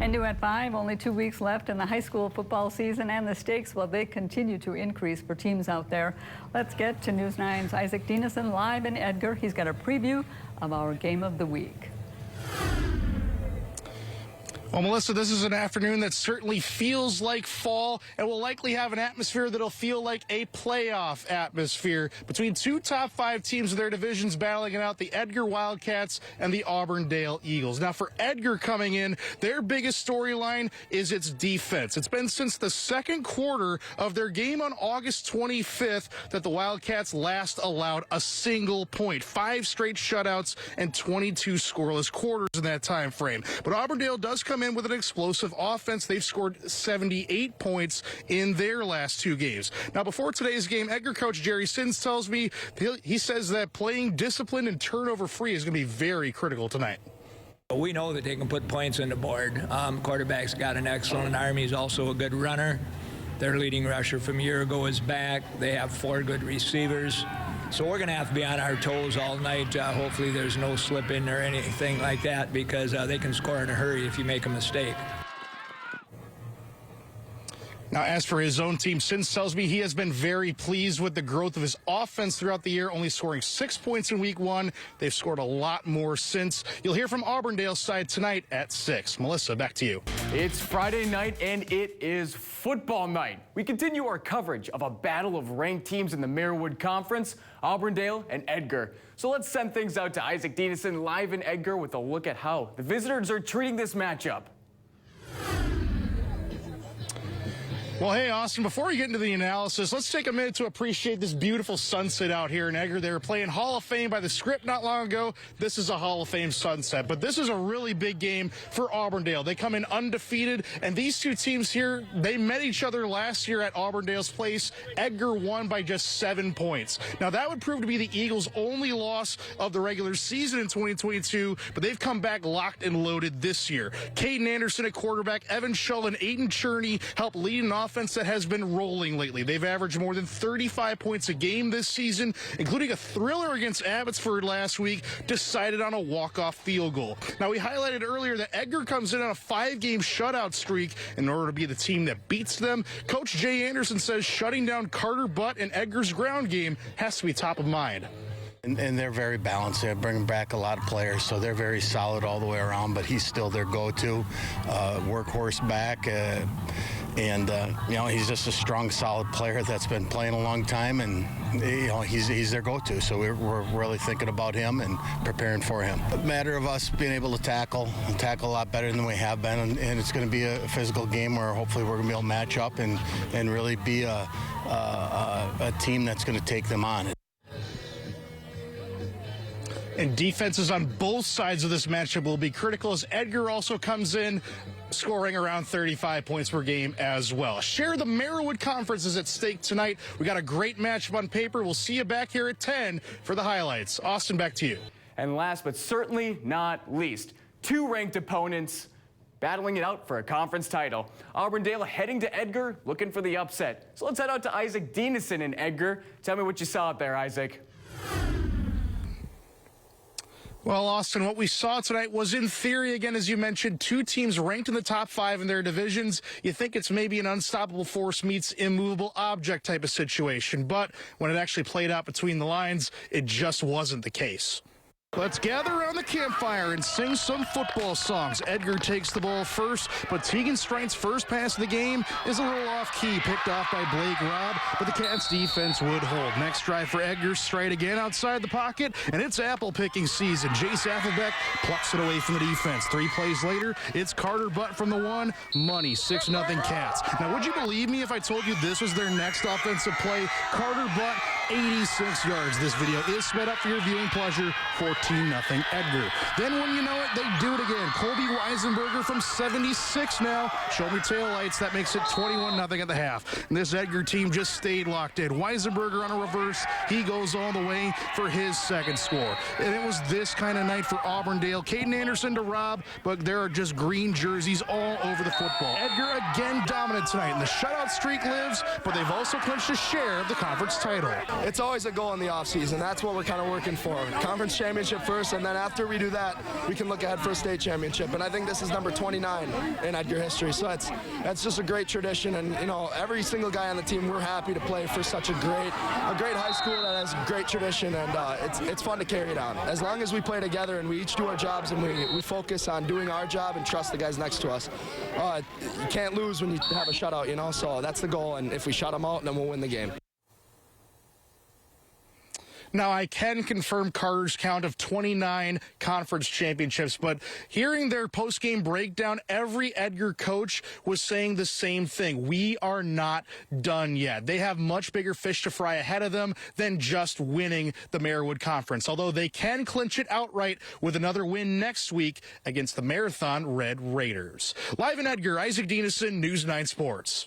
And new at 5, only 2 weeks left in the high school football season, and the stakes, well, they continue to increase for teams out there. Let's get to News 9's Isak Dinesen live in Edgar. He's got a preview of our game of the week. Well, Melissa, this is an afternoon that certainly feels like fall and will likely have an atmosphere that'll feel like a playoff atmosphere between two top 5 teams of their divisions battling it out, the Edgar Wildcats and the Auburndale Eagles. Now, for Edgar coming in, their biggest storyline is its defense. It's been since the second quarter of their game on August 25th that the Wildcats last allowed a single point. 5 straight shutouts and 22 scoreless quarters in that time frame. But Auburndale does come in with an explosive offense. They've scored 78 points in their last 2 games. Now, before today's game, Edgar coach Jerry Sins tells me he says that playing disciplined and turnover-free is going to be very critical tonight. We know that they can put points on the board. Quarterback's got an excellent arm. He's also a good runner. Their leading rusher from a year ago is back. They have 4 good receivers. So we're going to have to be on our toes all night. Hopefully there's no slip in or anything like that, because they can score in a hurry if you make a mistake. Now, as for his own team, Sins tells me he has been very pleased with the growth of his offense throughout the year, only scoring 6 points in week 1. They've scored a lot more since. You'll hear from Auburndale's side tonight at 6. Melissa, back to you. It's Friday night, and it is football night. We continue our coverage of a battle of ranked teams in the Merriwood Conference, Auburndale and Edgar. So let's send things out to Isak Dinesen live in Edgar with a look at how the visitors are treating this matchup. Well, hey, Austin, before we get into the analysis, let's take a minute to appreciate this beautiful sunset out here in Edgar. They were playing Hall of Fame by the script not long ago. This is a Hall of Fame sunset, but this is a really big game for Auburndale. They come in undefeated, and these two teams here, they met each other last year at Auburndale's place. Edgar won by just 7 points. Now, that would prove to be the Eagles' only loss of the regular season in 2022, but they've come back locked and loaded this year. Caden Anderson at quarterback, Evan Shull and Aiden Cherney help lead an offense that has been rolling lately. They've averaged more than 35 points a game this season, including a thriller against Abbotsford last week, decided on a walk-off field goal. Now, we highlighted earlier that Edgar comes in on a 5-game shutout streak in order to be the team that beats them. Coach Jay Anderson says shutting down Carter Butt and Edgar's ground game has to be top of mind. And they're very balanced. They're bringing back a lot of players, so they're very solid all the way around, but he's still their go-to workhorse back. You know, he's just a strong, solid player that's been playing a long time, and you know, he's their go-to. So we're really thinking about him and preparing for him. A matter of us being able to tackle a lot better than we have been, and it's going to be a physical game where hopefully we're going to be able to match up and really be a team that's going to take them on. And defenses on both sides of this matchup will be critical, as Edgar also comes in scoring around 35 points per game as well. Share the Merriwood Conference is at stake tonight. We got a great matchup on paper. We'll see you back here at 10 for the highlights. Austin, back to you. And last but certainly not least, 2 ranked opponents battling it out for a conference title. Auburndale heading to Edgar, looking for the upset. So let's head out to Isak Dinesen in Edgar. Tell me what you saw out there, Isak. Well, Austin, what we saw tonight was, in theory, again, as you mentioned, 2 teams ranked in the top 5 in their divisions. You think it's maybe an unstoppable force meets immovable object type of situation, but when it actually played out between the lines, it just wasn't the case. Let's gather around the campfire and sing some football songs. Edgar takes the ball first, but Tegan Strite's first pass of the game is a little off-key, picked off by Blake Robb, but the Cats' defense would hold. Next drive for Edgar, Strite again outside the pocket, and it's apple-picking season. Jace Affelbeck plucks it away from the defense. 3 plays later, it's Carter Butt from the 1. Money, 6-0 Cats. Now, would you believe me if I told you this was their next offensive play? Carter Butt, 86 yards. This video is sped up for your viewing pleasure. 14-0 Edgar. Then when you know it, they do it again. Colby Weisenberger from 76 now. Show me taillights. That makes it 21-0 at the half. And this Edgar team just stayed locked in. Weisenberger on a reverse. He goes all the way for his second score. And it was this kind of night for Auburndale. Caden Anderson to Robb, but there are just green jerseys all over the football. Edgar again dominant tonight, and the shutout streak lives, but they've also clinched a share of the conference title. it's always a goal in the offseason. That's what we're kind of working for. Conference championship first, and then after we do that, we can look ahead for a state championship. And I think this is number 29 in Edgar history. So that's just a great tradition. And, you know, every single guy on the team, we're happy to play for such a great high school that has great tradition, and it's fun to carry it on. As long as we play together and we each do our jobs and we focus on doing our job and trust the guys next to us, you can't lose when you have a shutout, you know, so that's the goal, and if we shut them out, then we'll win the game. Now, I can confirm Carter's count of 29 conference championships, but hearing their post-game breakdown, every Edgar coach was saying the same thing. We are not done yet. They have much bigger fish to fry ahead of them than just winning the Marywood Conference, although they can clinch it outright with another win next week against the Marathon Red Raiders. Live in Edgar, Isak Dinesen, News 9 Sports.